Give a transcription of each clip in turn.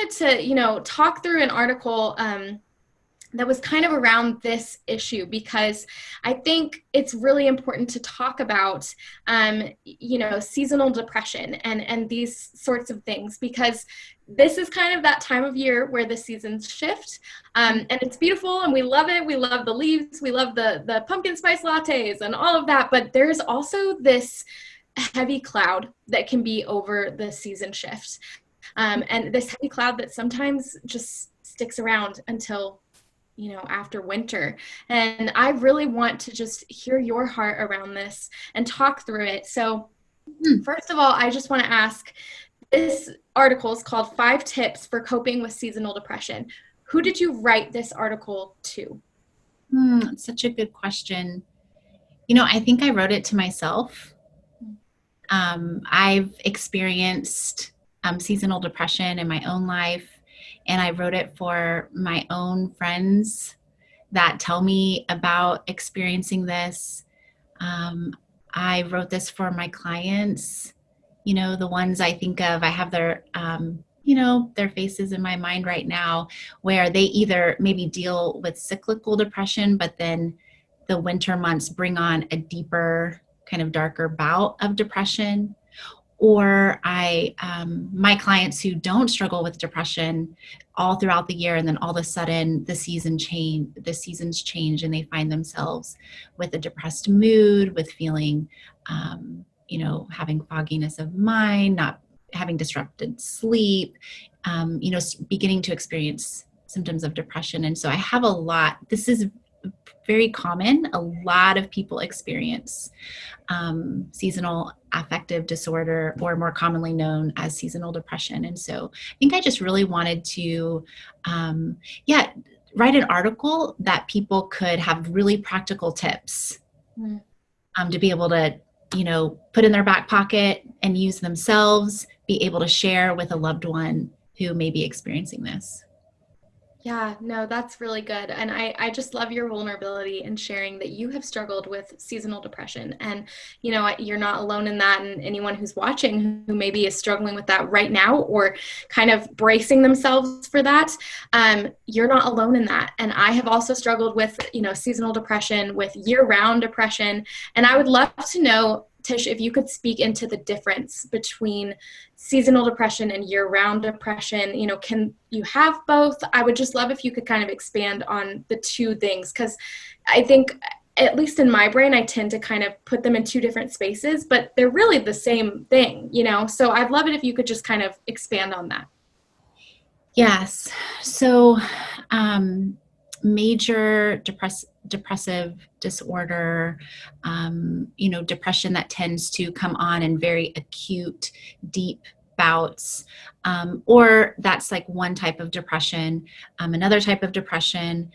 wanted to, talk through an article that was kind of around this issue because I think it's really important to talk about, seasonal depression and these sorts of things, because this is kind of that time of year where the seasons shift, and it's beautiful and we love it. We love the leaves, we love the pumpkin spice lattes and all of that, but there's also this heavy cloud that can be over the season shift, and this heavy cloud that sometimes just sticks around until after winter. And I really want to just hear your heart around this and talk through it. So first of all, I just want to ask, this article is called 5 Tips for Coping with Seasonal Depression. Who did you write this article to? Such a good question. I think I wrote it to myself. I've experienced seasonal depression in my own life, and I wrote it for my own friends that tell me about experiencing this. I wrote this for my clients, the ones I think of. I have their, their faces in my mind right now, where they either maybe deal with cyclical depression, but then the winter months bring on a deeper, kind of darker bout of depression. Or my clients who don't struggle with depression all throughout the year, and then all of a sudden the seasons change, and they find themselves with a depressed mood, with feeling, having fogginess of mind, not having disrupted sleep, beginning to experience symptoms of depression. And so I have a lot. This is very common. A lot of people experience seasonal affective disorder, or more commonly known as seasonal depression. And so I think I just really wanted to, write an article that people could have really practical tips to be able to, put in their back pocket and use themselves, be able to share with a loved one who may be experiencing this. Yeah, no, that's really good. And I just love your vulnerability in sharing that you have struggled with seasonal depression. And, you're not alone in that. And anyone who's watching who maybe is struggling with that right now, or kind of bracing themselves for that, you're not alone in that. And I have also struggled with, seasonal depression, with year-round depression. And I would love to know, Tish, if you could speak into the difference between seasonal depression and year-round depression. Can you have both? I would just love if you could kind of expand on the two things, because I think, at least in my brain, I tend to kind of put them in two different spaces, but they're really the same thing, So I'd love it if you could just kind of expand on that. Yes. So major depressive disorder, depression that tends to come on in very acute, deep bouts, or that's like one type of depression. Another type of depression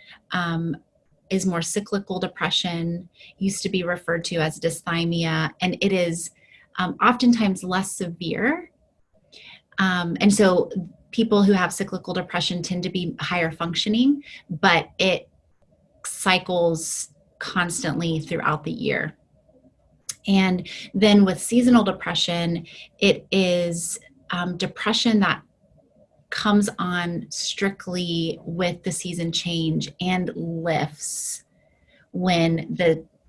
is more cyclical depression, used to be referred to as dysthymia, and it is oftentimes less severe. And so people who have cyclical depression tend to be higher functioning, but it cycles constantly throughout the year. And then with seasonal depression, it is depression that comes on strictly with the season change and lifts when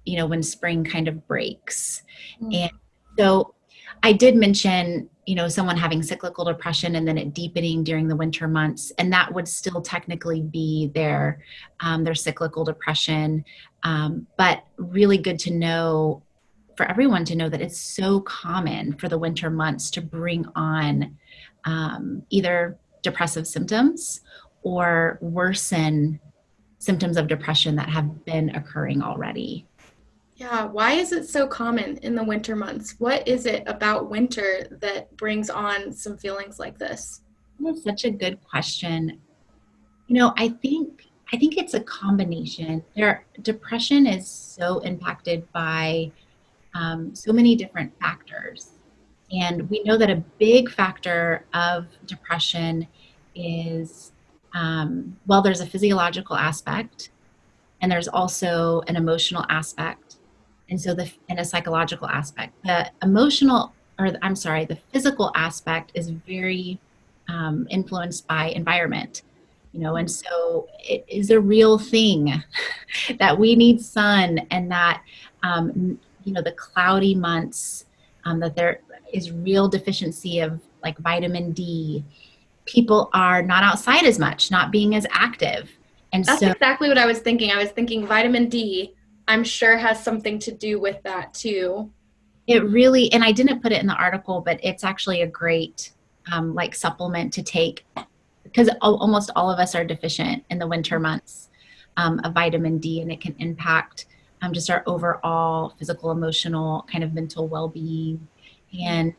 when spring kind of breaks. And so I did mention, someone having cyclical depression and then it deepening during the winter months, and that would still technically be their cyclical depression. But really good to know, for everyone to know, that it's so common for the winter months to bring on either depressive symptoms or worsen symptoms of depression that have been occurring already. Yeah, why is it so common in the winter months? What is it about winter that brings on some feelings like this? That's such a good question. I think it's a combination. Depression is so impacted by so many different factors. And we know that a big factor of depression is, there's a physiological aspect, and there's also an emotional aspect, and a psychological aspect. The physical aspect is very influenced by environment, and so it is a real thing that we need sun, and that the cloudy months, that there is real deficiency of like vitamin D. People are not outside as much, not being as active, and That's so exactly what I was thinking. I was thinking vitamin D, I'm sure has something to do with that too. it really, and I didn't put it in the article, but it's actually a great like supplement to take, because almost all of us are deficient in the winter months of vitamin D, and it can impact just our overall physical, emotional, kind of mental well-being. And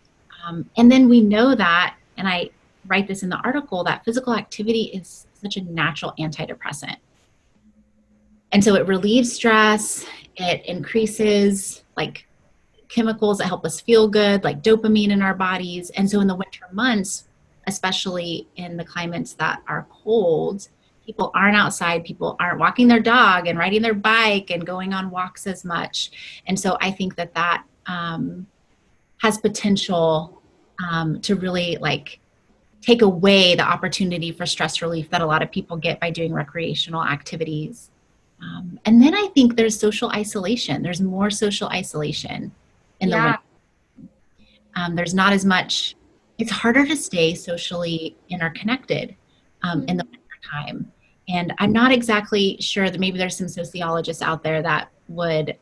then we know that, and I write this in the article, that physical activity is such a natural antidepressant. And so it relieves stress, it increases like chemicals that help us feel good, like dopamine in our bodies. And so in the winter months, especially in the climates that are cold, people aren't outside, people aren't walking their dog and riding their bike and going on walks as much. And so I think that has potential to really like take away the opportunity for stress relief that a lot of people get by doing recreational activities. And then I think there's social isolation. There's more social isolation in the Yeah. winter. There's not as much, it's harder to stay socially interconnected in the winter time. And I'm not exactly sure, that maybe there's some sociologists out there that would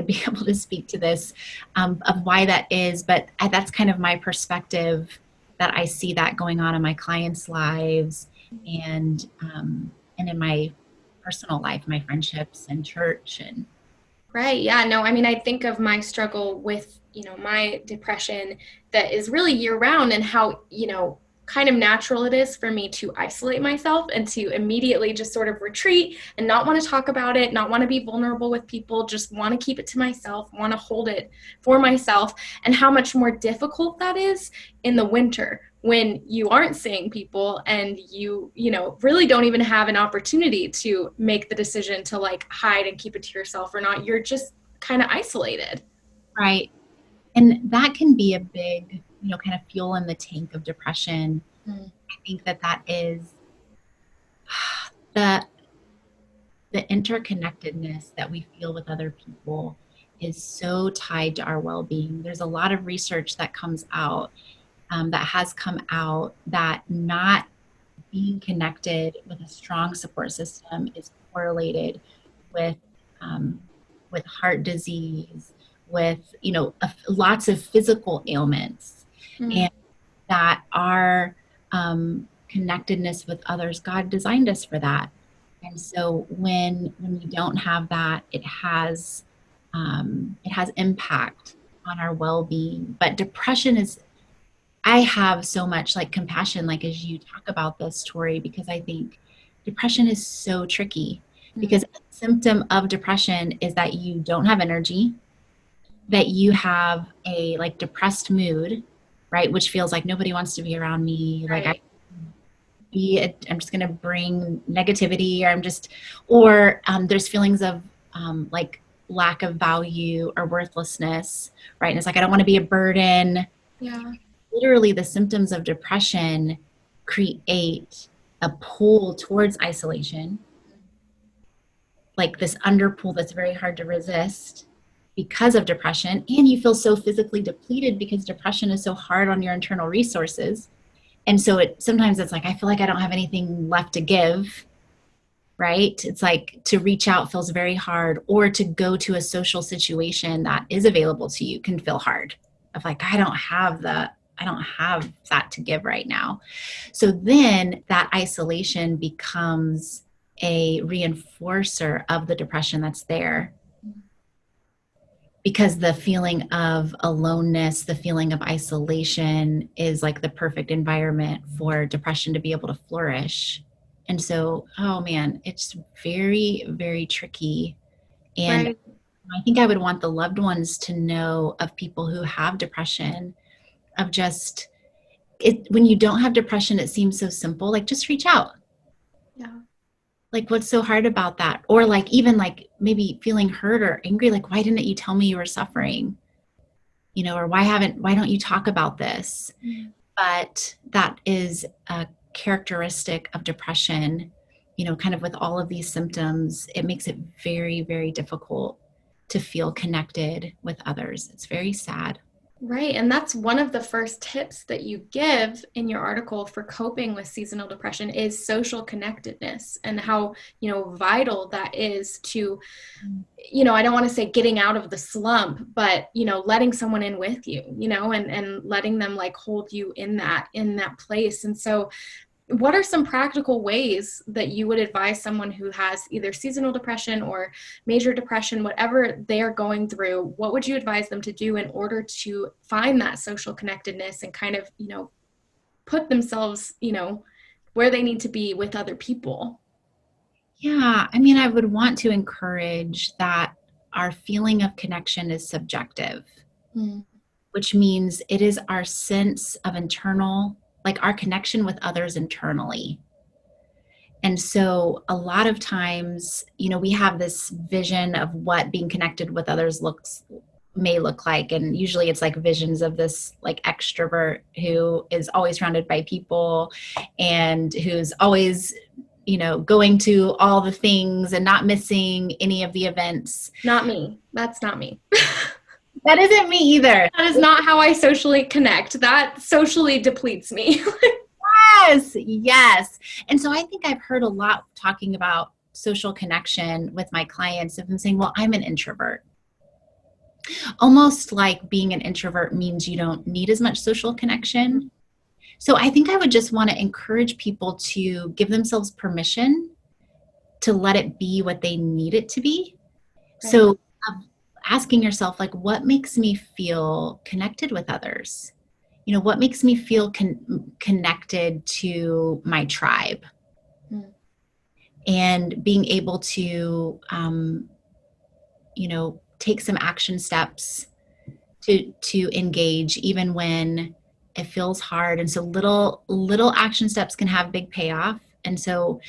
be able to speak to this, of why that is. But that's kind of my perspective, that I see that going on in my clients' lives, and in my personal life, my friendships and church. And Right. Yeah. No, I mean, I think of my struggle with, my depression that is really year round, and how, kind of natural it is for me to isolate myself and to immediately just sort of retreat and not want to talk about it, not want to be vulnerable with people, just want to keep it to myself, want to hold it for myself, and how much more difficult that is in the winter when you aren't seeing people, and you really don't even have an opportunity to make the decision to like hide and keep it to yourself or not. You're just kind of isolated. right. And that can be a big, kind of fuel in the tank of depression. Mm. I think that is the interconnectedness that we feel with other people is so tied to our well-being. There's a lot of research that comes out, that has come out, that not being connected with a strong support system is correlated with um, heart disease, with lots of physical ailments, Mm. and that our connectedness with others, God designed us for that. And so when we don't have that, it has impact on our well-being. But depression is, I have so much like compassion, like as you talk about this, Tori, because I think depression is so tricky, Mm. because a symptom of depression is that you don't have energy, that you have a like depressed mood, right? Which feels like nobody wants to be around me. Like Right. I'm just going to bring negativity, or or there's feelings of like lack of value or worthlessness, right? And it's like, I don't want to be a burden. Yeah. Literally, the symptoms of depression create a pull towards isolation, like this underpull that's very hard to resist because of depression. And you feel so physically depleted because depression is so hard on your internal resources. And so sometimes it's like, I feel like I don't have anything left to give, right? It's like to reach out feels very hard, or to go to a social situation that is available to you can feel hard, of like, I don't have that to give right now. So then that isolation becomes a reinforcer of the depression that's there, because the feeling of aloneness, the feeling of isolation is like the perfect environment for depression to be able to flourish. And so, oh man, it's very, very tricky. And Right. I think I would want the loved ones to know of people who have depression, of just when you don't have depression, it seems so simple. Like, just reach out. Yeah. Like, what's so hard about that? Or like, even like maybe feeling hurt or angry, like, why didn't you tell me you were suffering? Or why don't you talk about this? Mm. but that is a characteristic of depression. Kind of with all of these symptoms, it makes it very, very difficult to feel connected with others. It's very sad. Right. And that's one of the first tips that you give in your article for coping with seasonal depression is social connectedness and how, vital that is to, I don't want to say getting out of the slump, but, letting someone in with you, and letting them like hold you in that place. And so what are some practical ways that you would advise someone who has either seasonal depression or major depression, whatever they are going through? What would you advise them to do in order to find that social connectedness and kind of, put themselves, where they need to be with other people? Yeah, I mean, I would want to encourage that our feeling of connection is subjective, Mm. which means it is our sense of internal, like our connection with others internally. And so a lot of times, we have this vision of what being connected with others may look like. And usually it's like visions of this like extrovert who is always surrounded by people and who's always, going to all the things and not missing any of the events. Not me. That's not me. That isn't me either. That is not how I socially connect. That socially depletes me. Yes, yes. And so I think I've heard a lot talking about social connection with my clients of them saying, well, I'm an introvert. Almost like being an introvert means you don't need as much social connection. So I think I would just want to encourage people to give themselves permission to let it be what they need it to be. Right. So asking yourself, like, what makes me feel connected with others? What makes me feel connected to my tribe? Mm. And being able to, take some action steps to engage even when it feels hard. And so little action steps can have big payoff. And so,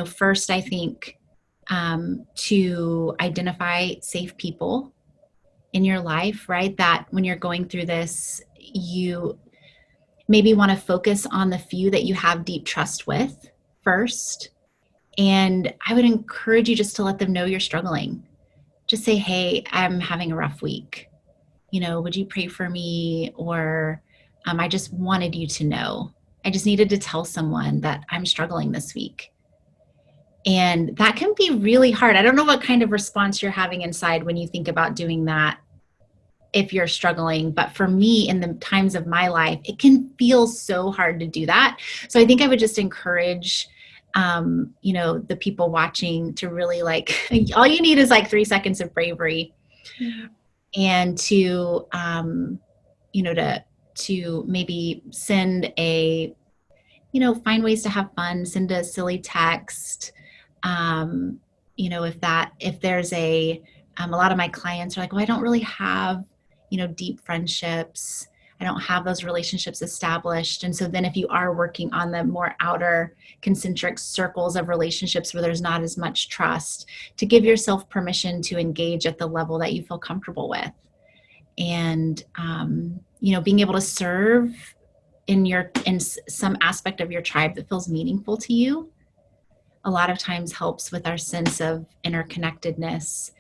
first I think to identify safe people in your life, right? That when you're going through this, you maybe want to focus on the few that you have deep trust with first. And I would encourage you just to let them know you're struggling. Just say, hey, I'm having a rough week. Would you pray for me? Or I just wanted you to know. I just needed to tell someone that I'm struggling this week. And that can be really hard. I don't know what kind of response you're having inside when you think about doing that if you're struggling. But for me, in the times of my life, it can feel so hard to do that. So I think I would just encourage the people watching to really like, all you need is like 3 seconds of bravery. Mm. And to maybe send find ways to have fun, send a silly text. If there's a lot of my clients are like, well, I don't really have, deep friendships. I don't have those relationships established. And so then if you are working on the more outer concentric circles of relationships where there's not as much trust, to give yourself permission to engage at the level that you feel comfortable with. And, being able to serve in some aspect of your tribe that feels meaningful to you a lot of times helps with our sense of interconnectedness,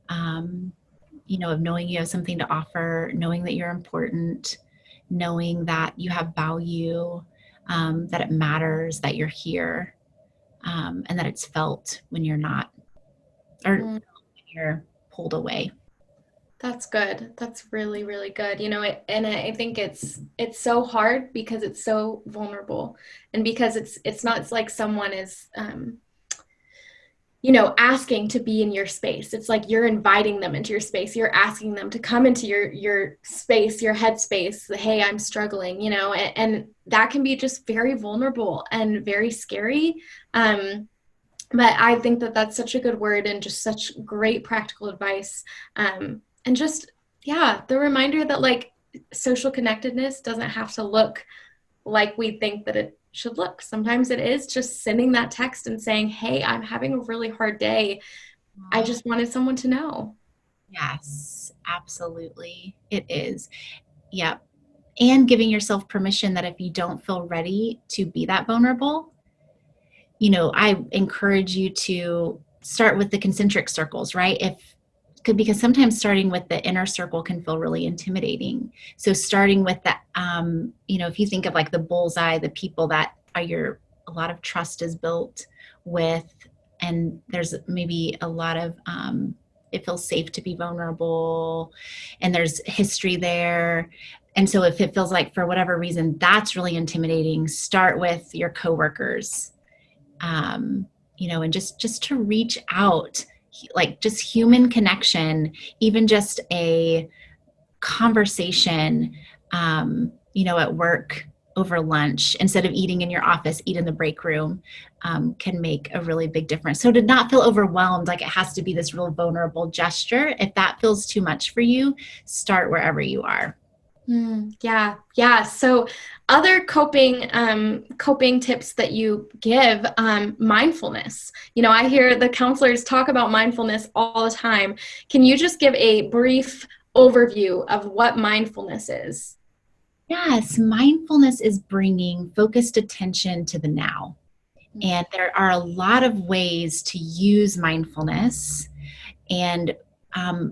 of knowing you have something to offer, knowing that you're important, knowing that you have value, that it matters, that you're here, and that it's felt when you're not, or Mm. when you're pulled away. That's good. That's really, really good. And I think it's so hard because it's so vulnerable, and because it's not, it's like someone is asking to be in your space. It's like you're inviting them into your space. You're asking them to come into your space, your headspace. Hey, I'm struggling, and that can be just very vulnerable and very scary. But I think that that's such a good word and just such great practical advice. And just, yeah, the reminder that like social connectedness doesn't have to look like we think that it should look. Sometimes it is just sending that text and saying, hey, I'm having a really hard day. I just wanted someone to know. Yes, absolutely. It is. Yep. and giving yourself permission that if you don't feel ready to be that vulnerable, I encourage you to start with the concentric circles, right? Because sometimes starting with the inner circle can feel really intimidating. So starting with that, if you think of like the bullseye, the people that a lot of trust is built with, and there's maybe a lot of, it feels safe to be vulnerable, and there's history there. And so if it feels like for whatever reason that's really intimidating, start with your coworkers, and just to reach out, like just human connection, even just a conversation, at work over lunch, instead of eating in your office, eat in the break room, can make a really big difference. So to not feel overwhelmed, like it has to be this real vulnerable gesture, if that feels too much for you, start wherever you are. Yeah, yeah. So, other coping tips that you give, mindfulness. I hear the counselors talk about mindfulness all the time. Can you just give a brief overview of what mindfulness is? Yes, mindfulness is bringing focused attention to the now. And there are a lot of ways to use mindfulness. And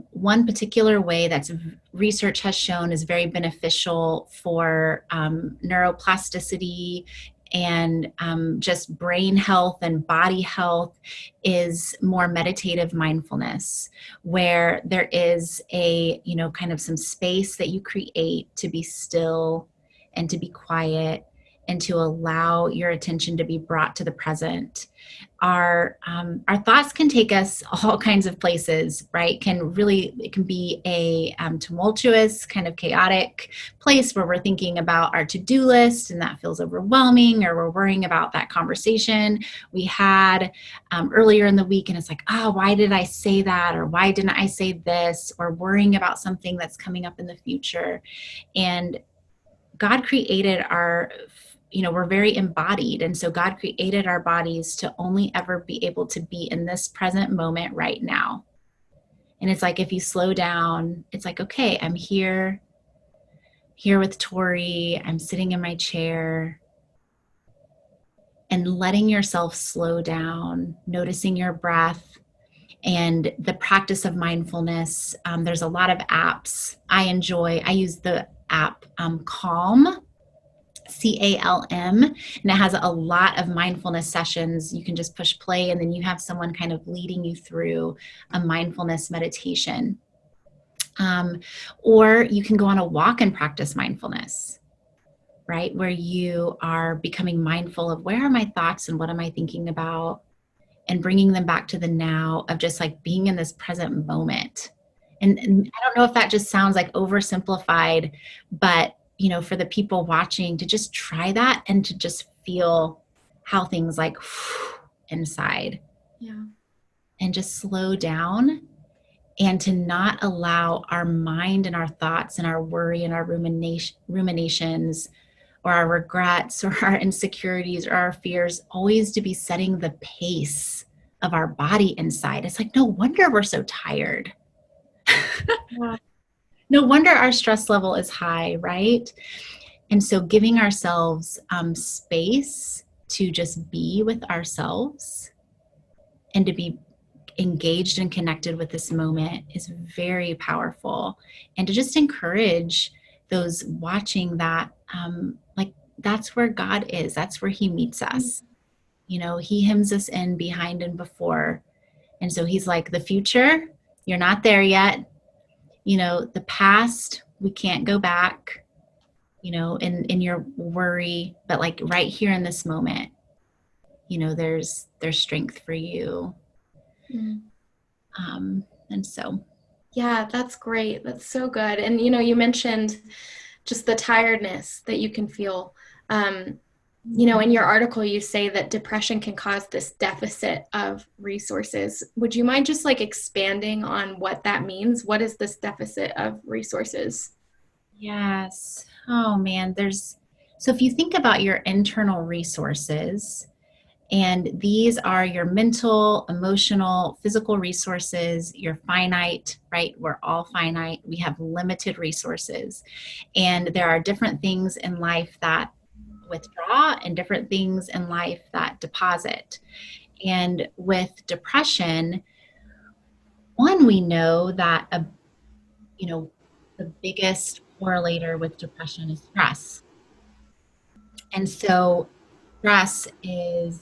one particular way that's research has shown is very beneficial for neuroplasticity and just brain health and body health is more meditative mindfulness, where there is kind of some space that you create to be still and to be quiet and to allow your attention to be brought to the present. Our thoughts can take us all kinds of places, right? It can be a tumultuous, kind of chaotic place where we're thinking about our to-do list and that feels overwhelming, or we're worrying about that conversation we had earlier in the week, and it's like, oh, why did I say that, or why didn't I say this, or worrying about something that's coming up in the future. And God created we're very embodied. And so God created our bodies to only ever be able to be in this present moment right now. And it's like, if you slow down, it's like, okay, I'm here with Tori. I'm sitting in my chair, and letting yourself slow down, noticing your breath and the practice of mindfulness. There's a lot of apps I use the app Calm, CALM, and it has a lot of mindfulness sessions. You can just push play, and then you have someone kind of leading you through a mindfulness meditation. Or you can go on a walk and practice mindfulness, right? Where you are becoming mindful of, where are my thoughts and what am I thinking about? And bringing them back to the now, of just like being in this present moment. And I don't know if that just sounds like oversimplified, but for the people watching, to just try that and to just feel how things like inside. Yeah. And just slow down, and to not allow our mind and our thoughts and our worry and our ruminations or our regrets or our insecurities or our fears always to be setting the pace of our body inside. It's like, no wonder we're so tired. Yeah. No wonder our stress level is high, right? And so giving ourselves space to just be with ourselves and to be engaged and connected with this moment is very powerful. And to just encourage those watching that, like, that's where God is. That's where he meets us. He hems us in behind and before. And so he's like, the future, you're not there yet. The past, we can't go back, in your worry, but like right here in this moment, there's strength for you. Mm. And so, Yeah, that's great. That's so good. And you mentioned just the tiredness that you can feel. In your article, you say that depression can cause this deficit of resources. Would you mind just like expanding on what that means? What is this deficit of resources? yes. Oh man, so if you think about your internal resources, And these are your mental, emotional, physical resources. You're finite, right? We're all finite. We have limited resources. And there are different things in life that withdraw and different things in life that deposit. And with depression, one, we know that you know, the biggest correlator with depression is stress. And so stress is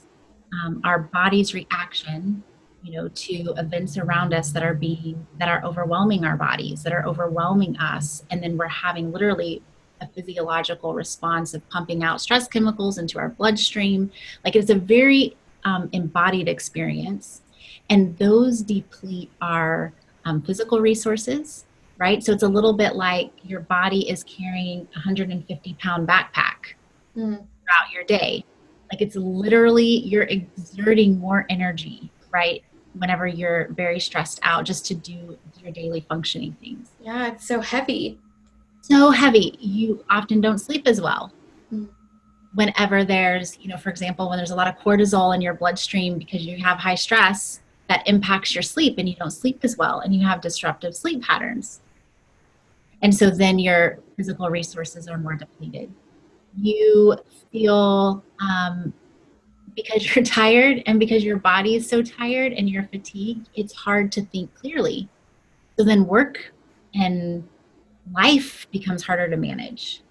our body's reaction, to events around us that are overwhelming our bodies, that are overwhelming us, and then we're having literally a physiological response of pumping out stress chemicals into our bloodstream. Like, it's a very embodied experience, and those deplete our physical resources. Right. So it's a little bit like your body is carrying a 150-pound backpack Mm. throughout your day. Like, it's literally, you're exerting more energy, right? Whenever you're very stressed out just to do your daily functioning things. Yeah, it's so heavy. So heavy. You often don't sleep as well. Mm. Whenever there's, for example, when there's a lot of cortisol in your bloodstream because you have high stress, that impacts your sleep and you don't sleep as well and you have disruptive sleep patterns. And so then your physical resources are more depleted. You feel because you're tired and because your body is so tired and you're fatigued, it's hard to think clearly. So then work and life becomes harder to manage.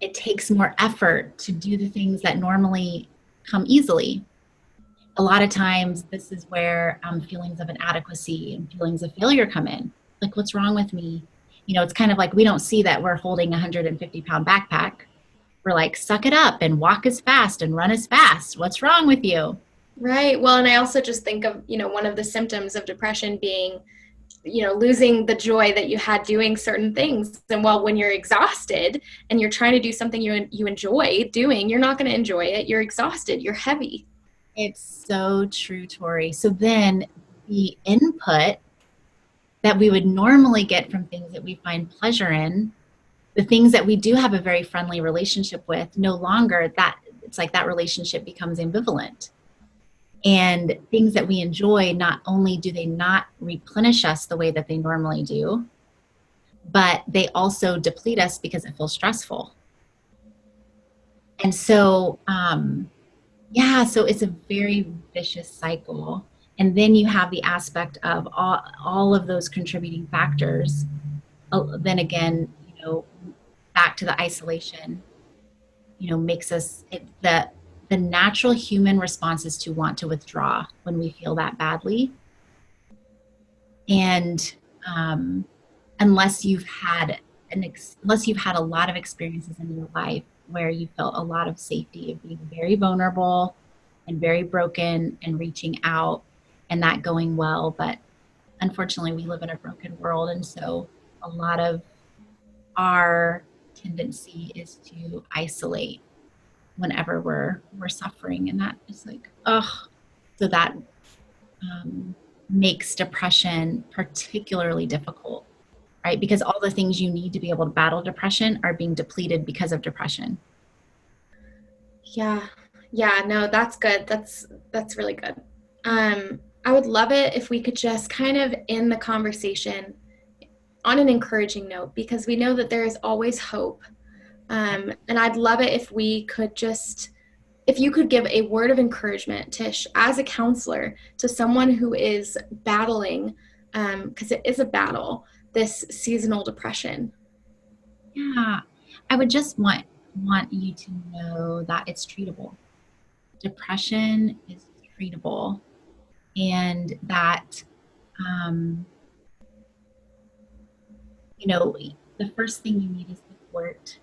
It takes more effort to do the things that normally come easily. A lot of times, this is where feelings of inadequacy and feelings of failure come in. Like, what's wrong with me? It's kind of like we don't see that we're holding a 150-pound backpack. We're like, suck it up and walk as fast and run as fast. What's wrong with you? Right. Well, and I also just think of, one of the symptoms of depression being, losing the joy that you had doing certain things. And well, when you're exhausted and you're trying to do something you enjoy doing, you're not going to enjoy it. You're exhausted. You're heavy. It's so true, Tori. So then the input that we would normally get from things that we find pleasure in, the things that we do have a very friendly relationship with, no longer, that it's like that relationship becomes ambivalent. And things that we enjoy, not only do they not replenish us the way that they normally do, but they also deplete us because it feels stressful. And so, yeah, so it's a very vicious cycle. And then you have the aspect of all of those contributing factors. Then again, back to the isolation, makes us, the natural human response is to want to withdraw when we feel that badly. And unless you've had a lot of experiences in your life where you felt a lot of safety of being very vulnerable and very broken and reaching out and that going well. But unfortunately, we live in a broken world. And so a lot of our tendency is to isolate whenever we're suffering. And that is like, oh, so that makes depression particularly difficult, right? Because all the things you need to be able to battle depression are being depleted because of depression. Yeah. Yeah, no, that's good. That's really good. I would love it if we could just kind of end the conversation on an encouraging note because we know that there is always hope. And I'd love it if we could just, if you could give a word of encouragement, Tish, as a counselor to someone who is battling, because it is a battle, this seasonal depression. Yeah, I would just want you to know that it's treatable. Depression is treatable, and that um, the first thing you need is support.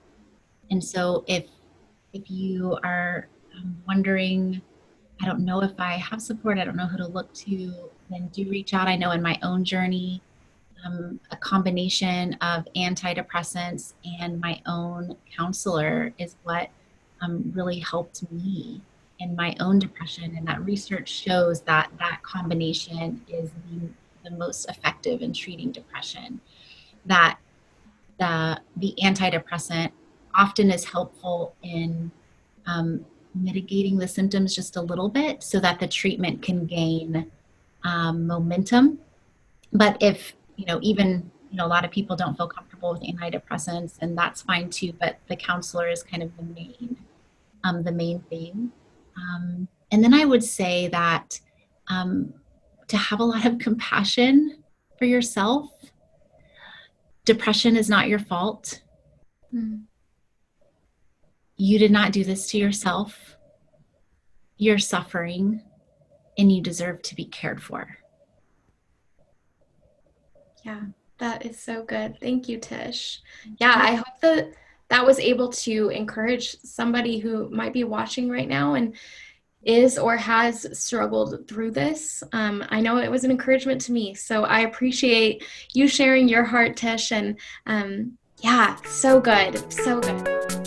And so if you are wondering, I don't know if I have support, I don't know who to look to, then do reach out. I know in my own journey, a combination of antidepressants and my own counselor is what really helped me in my own depression. And that research shows that that combination is the most effective in treating depression. That the antidepressant often is helpful in mitigating the symptoms just a little bit so that the treatment can gain momentum. But if, even, a lot of people don't feel comfortable with antidepressants, and that's fine too, but the counselor is kind of the main thing. And then I would say that um, to have a lot of compassion for yourself. Depression is not your fault. Mm. You did not do this to yourself. You're suffering and you deserve to be cared for. Yeah, that is so good. Thank you, Tish. Yeah, I hope that that was able to encourage somebody who might be watching right now and is or has struggled through this. I know it was an encouragement to me. So I appreciate you sharing your heart, Tish. And yeah, so good. So good.